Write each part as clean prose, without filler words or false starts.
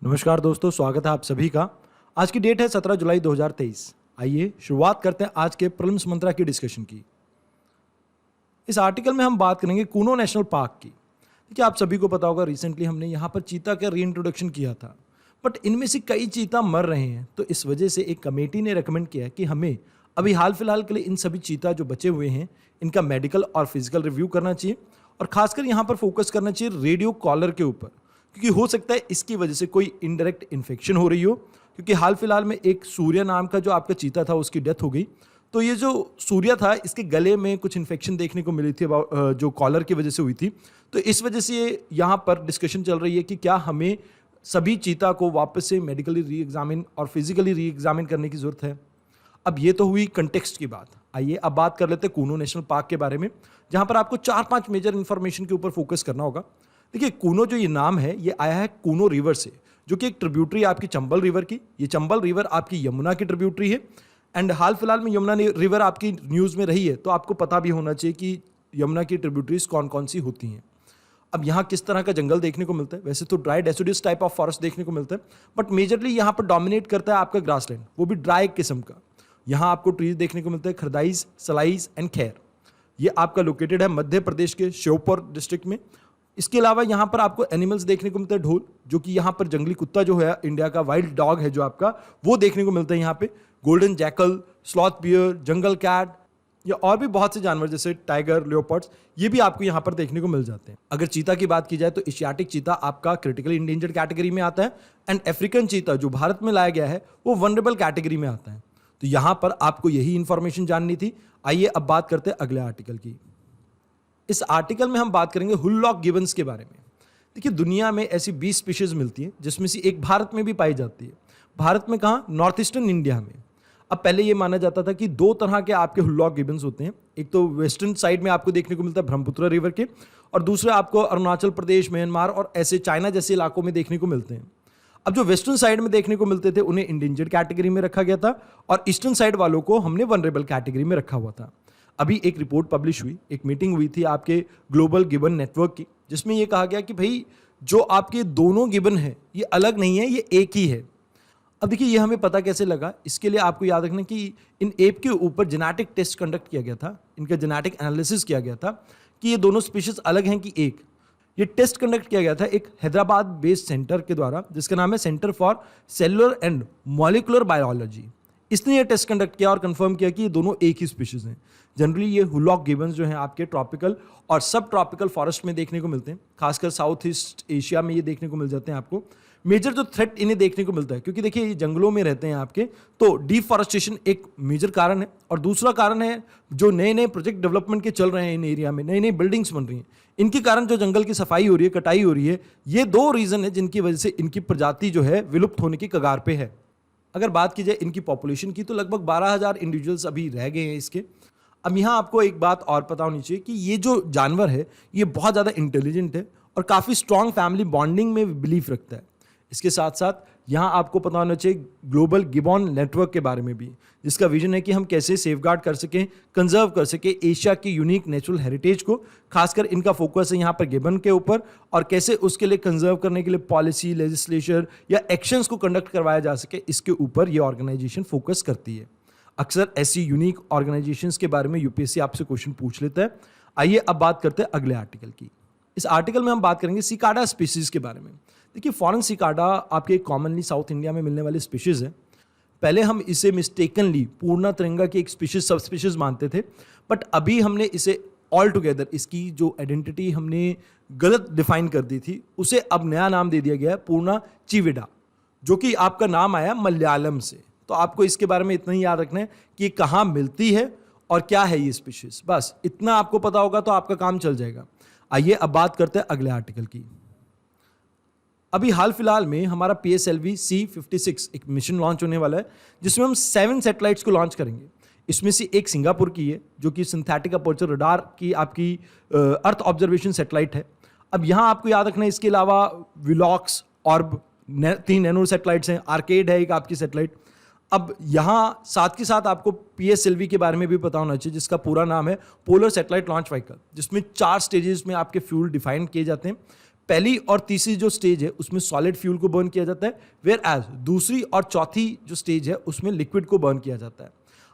नमस्कार दोस्तों, स्वागत है आप सभी का। आज की डेट है 17 जुलाई 2023। आइए शुरुआत करते हैं आज के प्रीलिम्स मंत्रा की डिस्कशन की। इस आर्टिकल में हम बात करेंगे कूनो नेशनल पार्क की। देखिए, आप सभी को पता होगा रिसेंटली हमने यहाँ पर चीता का रीइंट्रोडक्शन किया था, बट इनमें से कई चीता मर रहे हैं। तो इस वजह से एक कमेटी ने रेकमेंड किया कि हमें अभी हाल फिलहाल के लिए इन सभी चीता जो बचे हुए हैं इनका मेडिकल और फिजिकल रिव्यू करना चाहिए, और खासकर यहाँ पर फोकस करना चाहिए रेडियो कॉलर के ऊपर, क्योंकि हो सकता है इसकी वजह से कोई इनडायरेक्ट इन्फेक्शन हो रही हो। क्योंकि हाल फिलहाल में एक सूर्य नाम का जो आपका चीता था उसकी डेथ हो गई। तो ये जो सूर्य था इसके गले में कुछ इन्फेक्शन देखने को मिली थी जो कॉलर की वजह से हुई थी। तो इस वजह से यहाँ पर डिस्कशन चल रही है कि क्या हमें सभी चीता को वापस से मेडिकली री एग्जामिन और फिजिकली री एग्जामिन करने की जरूरत है। अब ये तो हुई कंटेक्स्ट की बात। आइए अब बात कर लेते हैं कूनो नेशनल पार्क के बारे में, जहाँ पर आपको 4-5 मेजर इंफॉर्मेशन के ऊपर फोकस करना होगा। देखिए, कूनो जो ये नाम है ये आया है कूनो रिवर से, जो कि एक ट्रिब्यूटरी आपकी चंबल रिवर की। ये चंबल रिवर आपकी यमुना की ट्रिब्यूटरी है। एंड हाल फिलहाल में यमुना रिवर आपकी न्यूज़ में रही है, तो आपको पता भी होना चाहिए कि यमुना की ट्रिब्यूटरीज कौन कौन सी होती हैं। अब यहाँ किस तरह का जंगल देखने को मिलता है? वैसे तो dry deciduous type of forest देखने को मिलता है, बट मेजरली यहाँ पर डोमिनेट करता है आपका ग्रासलैंड, वो भी ड्राई किस्म का। यहाँ आपको ट्रीज देखने को मिलते हैं खरदाइज, सलाइज एंड खैर। ये आपका लोकेटेड है मध्य प्रदेश के श्योपुर डिस्ट्रिक्ट में। इसके अलावा यहाँ पर आपको एनिमल्स देखने को मिलता है ढोल, जो कि यहाँ पर जंगली कुत्ता जो है इंडिया का वाइल्ड डॉग है जो आपका, वो देखने को मिलता है यहाँ पे। Golden jackal, sloth bear, jungle cat या और भी बहुत से जानवर जैसे टाइगर, लियोपर्ड्स, ये भी आपको यहाँ पर देखने को मिल जाते हैं। अगर चीता की बात की जाए तो एशियाटिक चीता आपका क्रिटिकली इंडेंजर्ड कैटेगरी में आता है, एंड अफ्रीकन चीता जो भारत में लाया गया है वो वनरेबल कैटेगरी में आता है। तो यहाँ पर आपको यही इंफॉर्मेशन जाननी थी। आइए अब बात करते हैं अगले आर्टिकल की। इस आर्टिकल में हम बात करेंगे हुल्लॉक गिबन्स के बारे में। देखिए, दुनिया में ऐसी 20 स्पीशीज मिलती हैं, जिसमें से एक भारत में भी पाई जाती है। भारत में कहाँ? नॉर्थ ईस्टर्न इंडिया में। अब पहले ये माना जाता था कि 2 तरह के आपके हुल्लॉक गिबन्स होते हैं। एक तो वेस्टर्न साइड में आपको देखने को मिलता है ब्रह्मपुत्र रिवर के, और दूसरा आपको अरुणाचल प्रदेश, म्यांमार और ऐसे चाइना जैसे इलाकों में देखने को मिलते हैं। अब जो वेस्टर्न साइड में देखने को मिलते थे उन्हें इंडेंजर्ड कैटेगरी में रखा गया था, और ईस्टर्न साइड वालों को हमने वनरेबल कैटेगरी में रखा हुआ था। अभी एक रिपोर्ट पब्लिश हुई, एक मीटिंग हुई थी आपके ग्लोबल गिबन नेटवर्क की, जिसमें यह कहा गया कि भाई जो आपके दोनों गिबन है ये अलग नहीं है, ये एक ही है। अब देखिए, ये हमें पता कैसे लगा? इसके लिए आपको याद रखना कि इन एप के ऊपर जेनेटिक टेस्ट कंडक्ट किया गया था, इनका जेनेटिक एनालिसिस किया गया था कि ये दोनों स्पीशीज अलग हैं कि एक। ये टेस्ट कंडक्ट किया गया था एक हैदराबाद बेस्ड सेंटर के द्वारा, जिसका नाम है centre for cellular and molecular biology. इसने ये टेस्ट कंडक्ट किया और कंफर्म किया कि ये दोनों एक ही स्पीशीज हैं। जनरली ये हुल्लॉक गिबन्स जो हैं आपके ट्रॉपिकल और सब ट्रॉपिकल फॉरेस्ट में देखने को मिलते हैं, खासकर साउथ ईस्ट एशिया में ये देखने को मिल जाते हैं आपको। मेजर जो थ्रेट इन्हें देखने को मिलता है, क्योंकि देखिए ये जंगलों में रहते हैं आपके, तो डिफॉरेस्टेशन एक मेजर कारण है, और दूसरा कारण है जो नए नए प्रोजेक्ट डेवलपमेंट के चल रहे हैं इन एरिया में, नई नई बिल्डिंग्स बन रही हैं, इनके कारण जो जंगल की सफाई हो रही है, कटाई हो रही है। ये 2 रीजन है जिनकी वजह से इनकी प्रजाति जो है विलुप्त होने की कगार पे है। अगर बात की जाए इनकी पॉपुलेशन की, तो लगभग 12,000 इंडिविजुअल्स अभी रह गए हैं इसके। अब यहाँ आपको एक बात और पता होनी चाहिए कि ये जो जानवर है ये बहुत ज़्यादा इंटेलिजेंट है और काफ़ी स्ट्रॉन्ग फैमिली बॉन्डिंग में बिलीफ रखता है। इसके साथ साथ यहाँ आपको पता होना चाहिए ग्लोबल गिबॉन नेटवर्क के बारे में भी, जिसका विजन है कि हम कैसे सेफगार्ड कर सकें, कंजर्व कर सकें एशिया की यूनिक नेचुरल हेरिटेज को। खासकर इनका फोकस है यहाँ पर गिबन के ऊपर, और कैसे उसके लिए कंजर्व करने के लिए पॉलिसी, लेजिस्लेचर या एक्शंस को कंडक्ट करवाया जा सके, इसके ऊपर ये ऑर्गेनाइजेशन फोकस करती है। अक्सर ऐसी यूनिक ऑर्गेनाइजेशंस के बारे में यूपीएससी आपसे क्वेश्चन पूछ लेता है। आइए अब बात करते हैं अगले आर्टिकल की। इस आर्टिकल में हम बात करेंगे सिकाडा स्पीशीज के बारे में। देखिए, फॉरेन सिकाडा आपके कॉमनली साउथ इंडिया में मिलने वाली स्पीशीज है। पहले हम इसे मिस्टेकनली पूर्णा तिरंगा की एक स्पीशीज, सब स्पीशीज मानते थे, बट अभी हमने इसे ऑल टुगेदर, इसकी जो आइडेंटिटी हमने गलत डिफाइन कर दी थी, उसे अब नया नाम दे दिया गया है पूर्णा चिविडा, जो कि आपका नाम आया मलयालम से। तो आपको इसके बारे में इतना ही याद रखना है कि कहाँ मिलती है और क्या है ये स्पीशीज, बस इतना आपको पता होगा तो आपका काम चल जाएगा। आइए अब बात करते हैं अगले आर्टिकल की। अभी हाल फिलहाल में हमारा PSLV C56 एक मिशन लॉन्च होने वाला है, जिसमें हम 7 सैटेलाइट्स को लॉन्च करेंगे। इसमें से एक सिंगापुर की है, जो कि सिंथेटिक अपर्चर रडार की आपकी अर्थ ऑब्जर्वेशन सैटेलाइट है। अब यहाँ आपको याद रखना है, इसके अलावा विलॉक्स, ऑर्ब, 3 नैनो सैटेलाइट्स हैं, आर्केड है एक आपकी सैटेलाइट। अब यहाँ साथ के साथ आपको PSLV के बारे में भी पता होना चाहिए, जिसका पूरा नाम है पोलर सैटेलाइट लॉन्च व्हीकल, जिसमें 4 स्टेजेस में आपके फ्यूल डिफाइन किए जाते हैं। पहली और तीसरी जो स्टेज है उसमें सॉलिड फ्यूल को बर्न किया जाता है, वेयर एज दूसरी और चौथी जो स्टेज है उसमें लिक्विड को बर्न किया जाता है।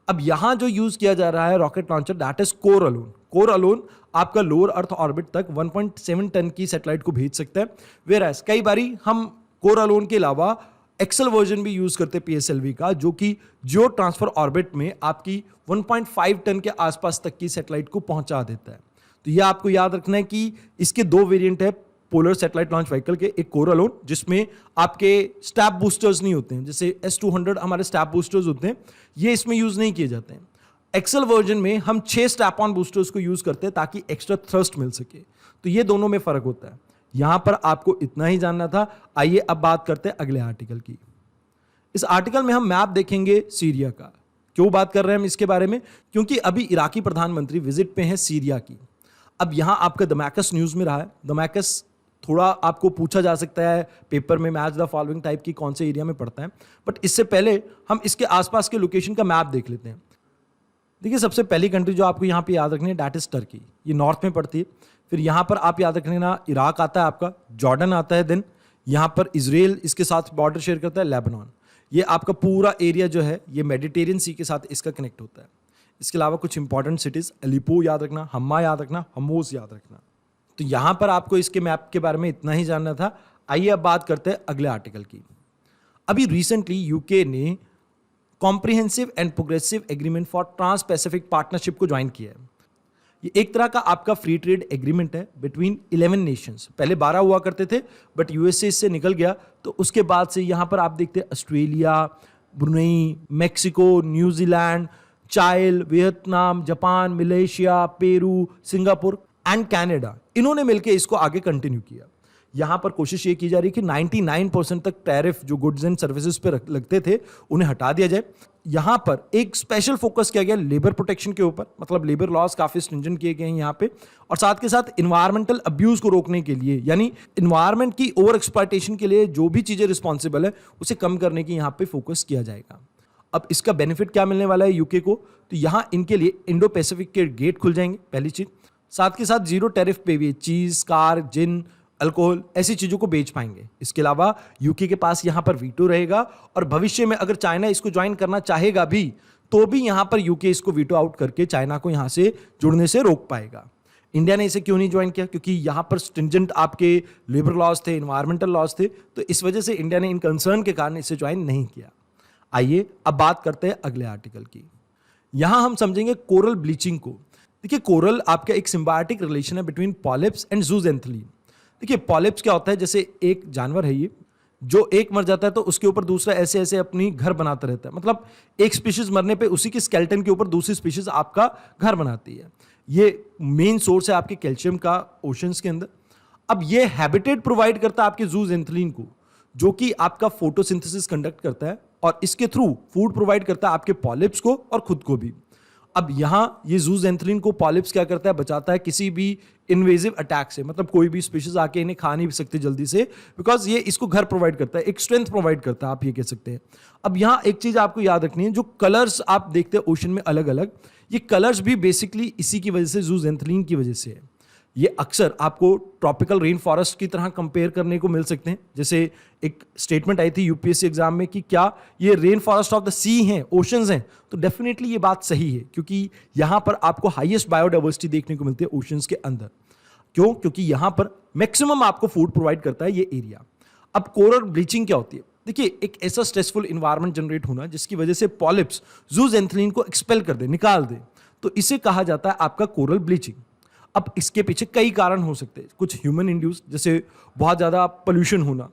अब यहां जो यूज किया जा रहा है rocket launcher, that is core alone. Core alone आपका लोअर अर्थ ऑर्बिट तक 1.7 टन की सैटेलाइट को भेज सकता है, वेयर एज कई बारी हम कोर अलोन के अलावा एक्सेल वर्जन भी यूज करते हैं PSLV का, जो कि जियो ट्रांसफर ऑर्बिट में आपकी 1.5 टन के आसपास तक की सैटेलाइट को पहुंचा देता है। तो यह आपको याद रखना है कि इसके दो वेरिएंट है पोलर सैटेलाइट लॉन्च व्हीकल के, एक कोर अलोन जिसमें आपके स्टैप बूस्टर्स नहीं होते हैं, जैसे S200 हमारे स्टैप बूस्टर्स होते हैं, ये इसमें यूज नहीं किए जाते हैं। एक्सेल वर्जन में हम 6 स्टैप ऑन बूस्टर्स को यूज करते हैं ताकि एक्स्ट्रा थ्रस्ट मिल सके। तो ये दोनों में फर्क होता है। यहां पर आपको इतना ही जानना था। आइए अब बात करते हैं अगले आर्टिकल की। इस आर्टिकल में हम मैप देखेंगे सीरिया का। क्यों बात कर रहे हैं हम इसके बारे में? क्योंकि अभी इराकी प्रधानमंत्री विजिट पे हैं सीरिया की। अब यहां आपका दमैकस न्यूज में रहा है। दमैकस थोड़ा आपको पूछा जा सकता है पेपर में, मैच द फॉलोइंग टाइप की कौन से एरिया में पड़ता है, बट इससे पहले हम इसके आसपास के लोकेशन का मैप देख लेते हैं। देखिए, सबसे पहली कंट्री जो आपको यहाँ पे याद रखनी है डैट इज टर्की। ये नॉर्थ में पड़ती है। फिर यहाँ पर आप याद रखने ना, इराक आता है आपका, जॉर्डन आता है, देन यहाँ पर इजराइल इसके साथ बॉर्डर शेयर करता है, लेबनान। ये आपका पूरा एरिया जो है ये मेडिटेरियन सी के साथ इसका कनेक्ट होता है। इसके अलावा कुछ इंपॉर्टेंट सिटीज, अलीपो याद रखना, हम्मा याद रखना, हमोस याद रखना। तो यहाँ पर आपको इसके मैप के बारे में इतना ही जानना था। आइए अब बात करते हैं अगले आर्टिकल की। अभी रिसेंटली यूके ने comprehensive and progressive agreement for trans Pacific partnership को ज्वाइन किया है। ये एक तरह का आपका फ्री ट्रेड एग्रीमेंट है बिटवीन 11 नेशंस। पहले 12 हुआ करते थे, बट यूएसए इससे निकल गया। तो उसके बाद से यहाँ पर आप देखते हैं ऑस्ट्रेलिया, ब्रुनेई, मेक्सिको, न्यूजीलैंड, चाइल, Vietnam, Japan, Malaysia, Peru, Singapore and Canada, इन्होंने मिलकर इसको आगे कंटिन्यू किया। यहां पर कोशिश ये की जा रही है कि 99% तक टैरिफ जो गुड्स एंड सर्विसेज पे लगते थे उन्हें हटा दिया जाए। यहां पर एक स्पेशल फोकस किया गया लेबर प्रोटेक्शन के ऊपर, मतलब लेबर लॉज काफी स्ट्रिंजेंट किए गए हैं यहाँ पे, और साथ के साथ इन्वायरमेंटल अब्यूज को रोकने के लिए, यानी इन्वायरमेंट की ओवर एक्सप्लॉयटेशन के लिए जो भी चीजें रिस्पॉन्सिबल है उसे कम करने की यहाँ पे फोकस किया जाएगा। अब इसका बेनिफिट क्या मिलने वाला है यूके को? तो यहाँ इनके लिए इंडो पैसिफिक के गेट खुल जाएंगे, पहली चीज। साथ के साथ जीरो टैरिफ पे भी चीज, कार, जिन, अल्कोहल ऐसी चीजों को बेच पाएंगे। इसके अलावा यूके के पास यहां पर वीटो रहेगा, और भविष्य में अगर चाइना इसको ज्वाइन करना चाहेगा भी तो भी यहां पर यूके इसको वीटो आउट करके चाइना को यहां से जुड़ने से रोक पाएगा। इंडिया ने इसे क्यों नहीं ज्वाइन किया? क्योंकि यहां पर स्ट्रिंजेंट आपके लेबर लॉज थे, इन्वायरमेंटल लॉज थे, तो इस वजह से इंडिया ने इन कंसर्न के कारण इसे ज्वाइन नहीं किया। आइए अब बात करते हैं अगले आर्टिकल की। यहां हम समझेंगे कोरल ब्लीचिंग को। देखिए, कोरल आपका एक सिम्बायोटिक रिलेशन है बिटवीन पॉलिप्स एंड जूजेंथलीन। देखिए, पॉलिप्स क्या होता है? जैसे एक जानवर है ये, जो एक मर जाता है तो उसके ऊपर दूसरा ऐसे ऐसे अपनी घर बनाता रहता है। मतलब एक स्पीशीज मरने पे उसी के स्केलेटन के ऊपर दूसरी स्पीशीज आपका घर बनाती है। ये मेन सोर्स है आपके कैल्शियम का ओशंस के अंदर। अब ये हैबिटेट प्रोवाइड करता है आपके जूजेंथलीन को, जो कि आपका फोटोसिंथेसिस कंडक्ट करता है, और इसके थ्रू फूड प्रोवाइड करता है आपके पॉलिप्स को और खुद को भी। अब यहां ये जूजेंथलीन को पॉलिप्स क्या करता है? बचाता है किसी भी इन्वेजिव अटैक से। मतलब कोई भी स्पीशीज आके इन्हें खा नहीं सकते जल्दी से, बिकॉज ये इसको घर प्रोवाइड करता है, एक स्ट्रेंथ प्रोवाइड करता है, आप ये कह सकते हैं। अब यहां एक चीज आपको याद रखनी है, जो कलर्स आप देखते हैं ओशन में अलग अलग, ये कलर्स भी बेसिकली इसी की वजह से, जूजेंथलीन की वजह से है। ये अक्सर आपको ट्रॉपिकल रेन फॉरेस्ट की तरह कंपेयर करने को मिल सकते हैं। जैसे एक स्टेटमेंट आई थी यूपीएससी एग्जाम में कि क्या ये रेन फॉरेस्ट ऑफ द सी हैं, ओशंस हैं, तो डेफिनेटली ये बात सही है, क्योंकि यहां पर आपको हाईएस्ट बायोडाइवर्सिटी देखने को मिलती है ओशंस के अंदर। क्यों? क्योंकि यहां पर मैक्सिमम आपको फूड प्रोवाइड करता है ये एरिया। अब कोरल ब्लीचिंग क्या होती है? देखिए, एक ऐसा स्ट्रेसफुल इन्वायरमेंट जनरेट होना जिसकी वजह से पॉलिप्स जूजेंथलीन को एक्सपेल कर दे, निकाल दे, तो इसे कहा जाता है आपका कोरल ब्लीचिंग। अब इसके पीछे कई कारण हो सकते हैं। कुछ ह्यूमन इंड्यूस, जैसे बहुत ज़्यादा पोल्यूशन होना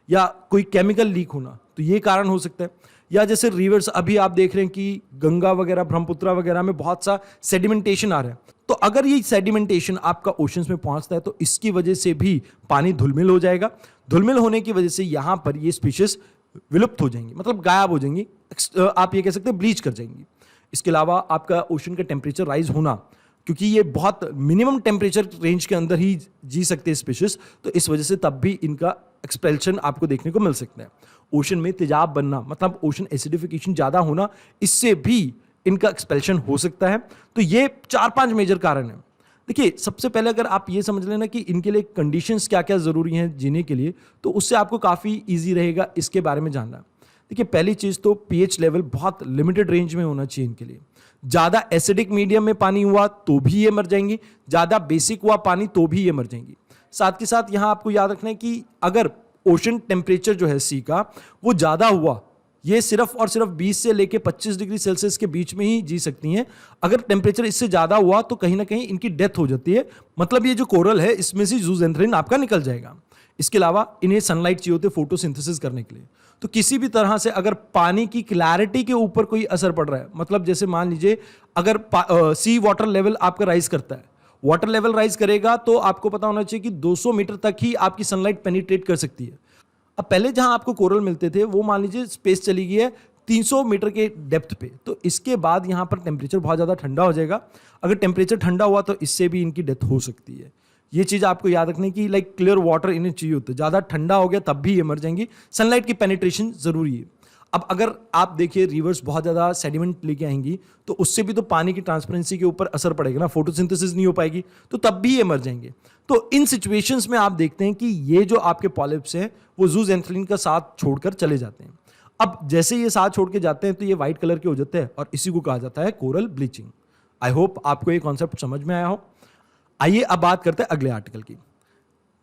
या कोई केमिकल लीक होना, तो ये कारण हो सकता है। या जैसे रिवर्स, अभी आप देख रहे हैं कि गंगा वगैरह, ब्रह्मपुत्रा वगैरह में बहुत सा सेडिमेंटेशन आ रहा है, तो अगर ये सेडिमेंटेशन आपका ओशंस में पहुंचता है तो इसकी वजह से भी पानी धुलमिल हो जाएगा। धुलमिल होने की वजह से यहाँ पर ये स्पीशीज विलुप्त हो जाएंगी, मतलब गायब हो जाएंगी, आप ये कह सकते हैं ब्लीच कर जाएंगी। इसके अलावा आपका ओशन का टेम्परेचर राइज होना, क्योंकि ये बहुत मिनिमम टेम्परेचर रेंज के अंदर ही जी सकते हैं स्पीशीज, तो इस वजह से तब भी इनका एक्सपेल्शन आपको देखने को मिल सकता है। ओशन में तेजाब बनना, मतलब ओशन एसिडिफिकेशन ज़्यादा होना, इससे भी इनका एक्सपेल्शन हो सकता है। तो ये 4-5 मेजर कारण है। देखिए, सबसे पहले अगर आप ये समझ लेना कि इनके लिए कंडीशंस क्या-क्या ज़रूरी हैं जीने के लिए, तो उससे आपको काफ़ी ईज़ी रहेगा इसके बारे में जानना। देखिए, पहली चीज़ तो पीएच लेवल बहुत लिमिटेड रेंज में होना चाहिए इनके लिए। ज़्यादा एसिडिक मीडियम में पानी हुआ तो भी ये मर जाएँगी, ज़्यादा बेसिक हुआ पानी तो भी ये मर जाएँगी। साथ के साथ यहाँ आपको याद रखना है कि अगर ओशन टेम्परेचर जो है सी का, वो ज़्यादा हुआ, ये सिर्फ और सिर्फ 20 से लेके 25 डिग्री सेल्सियस के बीच में ही जी सकती हैं। अगर टेम्परेचर इससे ज़्यादा हुआ तो कहीं ना कहीं इनकी डेथ हो जाती है। मतलब ये जो कोरल है इसमें से जूजेंथ्रिन आपका निकल जाएगा। इसके अलावा इन्हें सनलाइट चाहिए होती है फोटोसिंथेसिस करने के लिए। तो किसी भी तरह से अगर पानी की क्लैरिटी के ऊपर कोई असर पड़ रहा है, मतलब जैसे मान लीजिए अगर सी वाटर लेवल आपका राइज करता है, वाटर लेवल राइज करेगा तो आपको पता होना चाहिए कि 200 मीटर तक ही आपकी सनलाइट पेनिट्रेट कर सकती है। अब पहले जहां आपको कोरल मिलते थे वो मान लीजिए स्पेस चली गई है 300 मीटर के डेप्थ पे, तो इसके बाद यहां पर टेम्परेचर बहुत ज़्यादा ठंडा हो जाएगा। अगर टेम्परेचर ठंडा हुआ तो इससे भी इनकी डेथ हो सकती है। ये चीज़ आपको याद रखनी कि लाइक क्लियर वाटर इन्हें चाहिए होता है, ज़्यादा ठंडा हो गया तब भी ये मर जाएंगी। सनलाइट की पेनिट्रेशन ज़रूरी है। अब अगर आप देखिए रिवर्स बहुत ज़्यादा सेडिमेंट लेके आएंगी तो उससे भी तो पानी की ट्रांसपेरेंसी के ऊपर असर पड़ेगा ना, फोटोसिंथेसिस नहीं हो पाएगी तो तब भी ये मर जाएंगे। तो इन सिचुएशंस में आप देखते हैं कि ये जो आपके पॉलिप्स हैं वो जूजेंथ्रिन का साथ छोड़कर चले जाते हैं। अब जैसे ये साथ छोड़ के जाते हैं तो ये व्हाइट कलर के हो जाते हैं और इसी को कहा जाता है कोरल ब्लीचिंग। आई होप आपको ये कॉन्सेप्ट समझ में आया हो। आइए अब बात करते हैं अगले आर्टिकल की।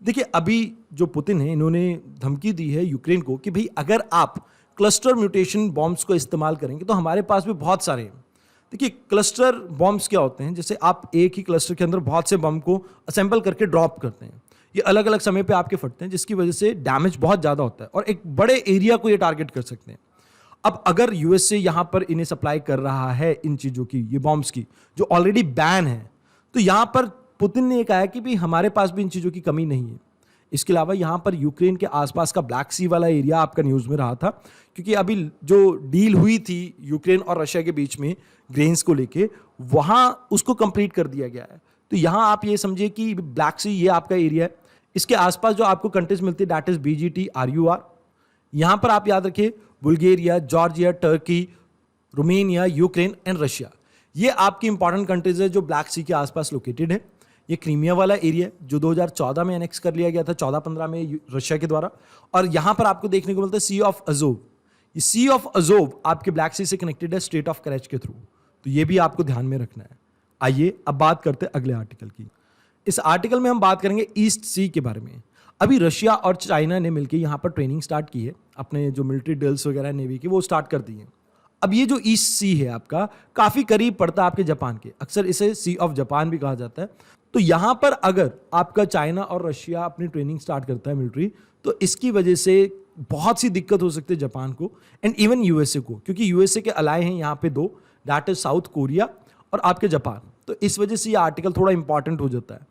देखिए, अभी जो पुतिन है इन्होंने धमकी दी है यूक्रेन को कि भाई अगर आप क्लस्टर म्यूटेशन बॉम्ब्स को इस्तेमाल करेंगे तो हमारे पास भी बहुत सारे हैं। देखिए, क्लस्टर बॉम्ब्स क्या होते हैं, जैसे आप एक ही क्लस्टर के अंदर बहुत से बम को असेंबल करके ड्रॉप करते हैं। ये अलग अलग समय पे आपके फटते हैं जिसकी वजह से डैमेज बहुत ज़्यादा होता है और एक बड़े एरिया को ये टारगेट कर सकते हैं। अब अगर यूएसए यहाँ पर इन्हें सप्लाई कर रहा है इन चीज़ों की, ये बॉम्ब्स की जो ऑलरेडी बैन है, तो यहाँ पर पुतिन ने कहा है कि भाई हमारे पास भी इन चीज़ों की कमी नहीं है। इसके अलावा यहाँ पर यूक्रेन के आसपास का ब्लैक सी वाला एरिया आपका न्यूज़ में रहा था, क्योंकि अभी जो डील हुई थी यूक्रेन और रशिया के बीच में ग्रेन्स को लेके, वहाँ उसको कंप्लीट कर दिया गया है। तो यहाँ आप ये समझिए कि ब्लैक सी ये आपका एरिया है। इसके आसपास जो आपको कंट्रीज मिलती है दैट इज BGT RUR। यहाँ पर आप याद रखिए Bulgaria, Georgia, Turkey, Romania, Ukraine and Russia, ये आपकी इंपॉर्टेंट कंट्रीज है जो ब्लैक सी के आसपास लोकेटेड है। ये क्रीमिया वाला एरिया जो 2014 में एनेक्स कर लिया गया था, 14-15 में रशिया के द्वारा। और यहाँ पर आपको देखने को मिलता है सी ऑफ अजोव। ये सी ऑफ अजोव आपके ब्लैक सी से कनेक्टेड है स्ट्रेट ऑफ करैच के थ्रू, तो ये भी आपको ध्यान में रखना है। आइए अब बात करते हैं अगले आर्टिकल की। इस आर्टिकल में हम बात करेंगे ईस्ट सी के बारे में। अभी रशिया और चाइना ने मिलकर यहाँ पर ट्रेनिंग स्टार्ट की है, अपने जो मिलिट्री ड्रिल्स वगैरह नेवी की वो स्टार्ट कर दी है। अब ये जो ईस्ट सी है आपका काफ़ी करीब पड़ता है आपके जापान के, अक्सर इसे सी ऑफ जापान भी कहा जाता है। तो यहाँ पर अगर आपका चाइना और रशिया अपनी ट्रेनिंग स्टार्ट करता है मिलिट्री, तो इसकी वजह से बहुत सी दिक्कत हो सकती है जापान को एंड इवन यूएसए को, क्योंकि यूएसए के अलाय हैं यहाँ पे दो, दैट इज साउथ कोरिया और आपके जापान। तो इस वजह से ये आर्टिकल थोड़ा इंपॉर्टेंट हो जाता है।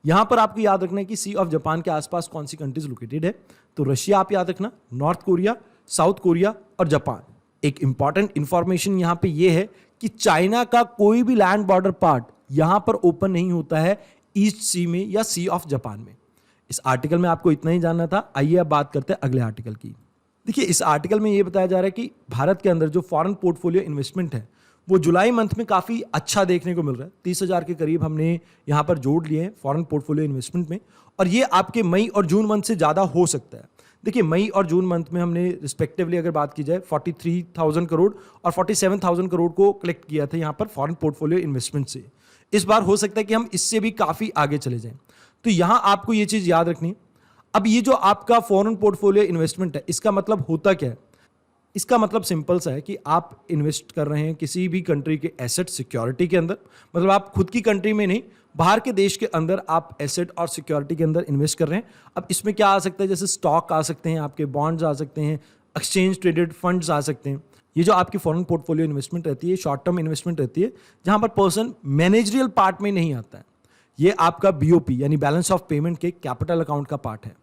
यहाँ पर आपको याद रखना है कि सी ऑफ जापान के आसपास कौन सी कंट्रीज लोकेटेड है। तो रशिया आप याद रखना, नॉर्थ कोरिया, साउथ कोरिया और जापान। एक इंपॉर्टेंट इंफॉर्मेशन यहाँ पे ये है कि चाइना का कोई भी लैंड बॉर्डर पार्ट यहाँ पर ओपन नहीं होता है ईस्ट सी में या सी ऑफ जापान में। इस आर्टिकल में आपको इतना ही जानना था। आइए अब बात करते हैं अगले आर्टिकल की। देखिए, इस आर्टिकल में ये बताया जा रहा है कि भारत के अंदर जो फॉरेन पोर्टफोलियो इन्वेस्टमेंट है वो जुलाई मंथ में काफ़ी अच्छा देखने को मिल रहा है। 30,000 के करीब हमने यहाँ पर जोड़ लिए हैं फॉरेन पोर्टफोलियो इन्वेस्टमेंट में, और ये आपके मई और जून मंथ से ज़्यादा हो सकता है। देखिए, मई और जून मंथ में हमने रिस्पेक्टिवली अगर बात की जाए 43,000 करोड़ और 47,000 करोड़ को कलेक्ट किया था यहाँ पर फॉरेन पोर्टफोलियो इन्वेस्टमेंट से। इस बार हो सकता है कि हम इससे भी काफ़ी आगे चले जाएं। तो यहाँ आपको ये चीज़ याद रखनी है। अब ये जो आपका फॉरेन पोर्टफोलियो इन्वेस्टमेंट है, इसका मतलब होता क्या है? इसका मतलब सिंपल सा है कि आप इन्वेस्ट कर रहे हैं किसी भी कंट्री के एसेट सिक्योरिटी के अंदर, मतलब आप खुद की कंट्री में नहीं, बाहर के देश के अंदर आप एसेट और सिक्योरिटी के अंदर इन्वेस्ट कर रहे हैं। अब इसमें क्या आ सकता है, जैसे स्टॉक आ सकते हैं, आपके बॉन्ड्स आ सकते हैं, एक्सचेंज ट्रेडेड फंड्स आ सकते हैं। ये जो आपकी फॉरेन पोर्टफोलियो इन्वेस्टमेंट रहती है, शॉर्ट टर्म इन्वेस्टमेंट रहती है, जहां पर पर्सन मैनेजरियल पार्ट में नहीं आता है। ये आपका BOP यानी बैलेंस ऑफ पेमेंट के कैपिटल अकाउंट का पार्ट है।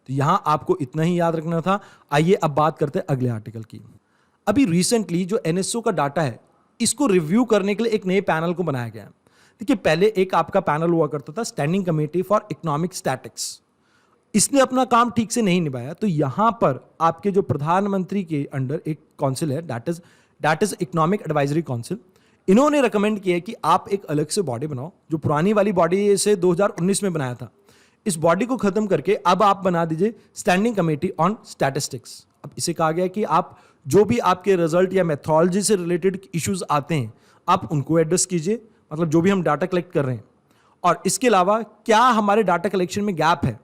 तो यहां आपको इतना ही याद रखना था। आइए अब बात करते हैं अगले आर्टिकल की। अभी रिसेंटली जो NSO का डाटा है, इसको रिव्यू करने के लिए एक नए पैनल को बनाया गया है। देखिए, पहले एक आपका पैनल हुआ करता था standing committee for economic statics, इसने अपना काम ठीक से नहीं निभाया। तो यहां पर आपके जो प्रधानमंत्री के अंडर एक काउंसिल है, that is economic advisory council. इन्होंने रिकमेंड किया है कि आप एक अलग से बॉडी बनाओ, जो पुरानी वाली बॉडी से 2019 में बनाया था, इस बॉडी को खत्म करके अब आप बना दीजिए स्टैंडिंग कमेटी ऑन स्टैटिस्टिक्स। अब इसे कहा गया कि आप जो भी आपके रिजल्ट या मेथोडोलॉजी से रिलेटेड इश्यूज आते हैं आप उनको एड्रेस कीजिए, मतलब जो भी हम डाटा कलेक्ट कर रहे हैं। और इसके अलावा क्या हमारे डाटा कलेक्शन में गैप है,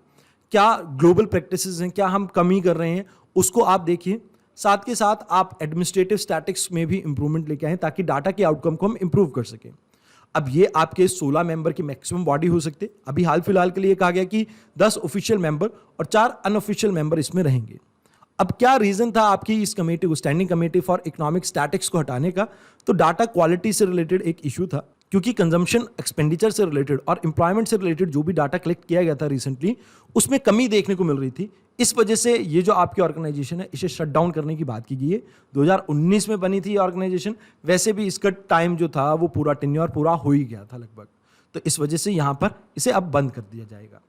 क्या ग्लोबल प्रैक्टिसेस हैं, क्या हम कमी कर रहे हैं, उसको आप देखिए। साथ के साथ आप एडमिनिस्ट्रेटिव स्टैटिक्स में भी इंप्रूवमेंट लेके आए ताकि डाटा के आउटकम को हम इंप्रूव कर सकें। अब ये आपके 16 मेंबर की मैक्सिमम बॉडी हो सकते। अभी हाल फिलहाल के लिए कहा गया कि 10 ऑफिशियल मेंबर और 4 अनऑफिशियल मेंबर इसमें रहेंगे। अब क्या रीजन था आपकी इस कमेटी को, standing committee for economic statics को हटाने का? तो डाटा क्वालिटी से रिलेटेड एक इशू था, क्योंकि कंजम्पशन एक्सपेंडिचर से रिलेटेड और एम्प्लॉयमेंट से रिलेटेड जो भी डाटा कलेक्ट किया गया था रिसेंटली, उसमें कमी देखने को मिल रही थी। इस वजह से ये जो आपकी ऑर्गेनाइजेशन है इसे शट डाउन करने की बात की गई है। 2019 में बनी थी ये ऑर्गेनाइजेशन, वैसे भी इसका टाइम जो था वो पूरा टेन्योर पूरा हो ही गया था लगभग, तो इस वजह से यहाँ पर इसे अब बंद कर दिया जाएगा।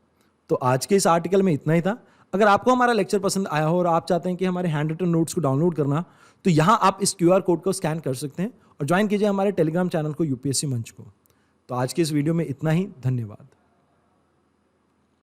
तो आज के इस आर्टिकल में इतना ही था। अगर आपको हमारा लेक्चर पसंद आया हो और आप चाहते हैं कि हमारे हैंड रिटन नोट्स को डाउनलोड करना, तो यहाँ आप इस QR कोड को स्कैन कर सकते हैं और ज्वाइन कीजिए हमारे टेलीग्राम चैनल को, यूपीएससी मंच को। तो आज के इस वीडियो में इतना ही, धन्यवाद।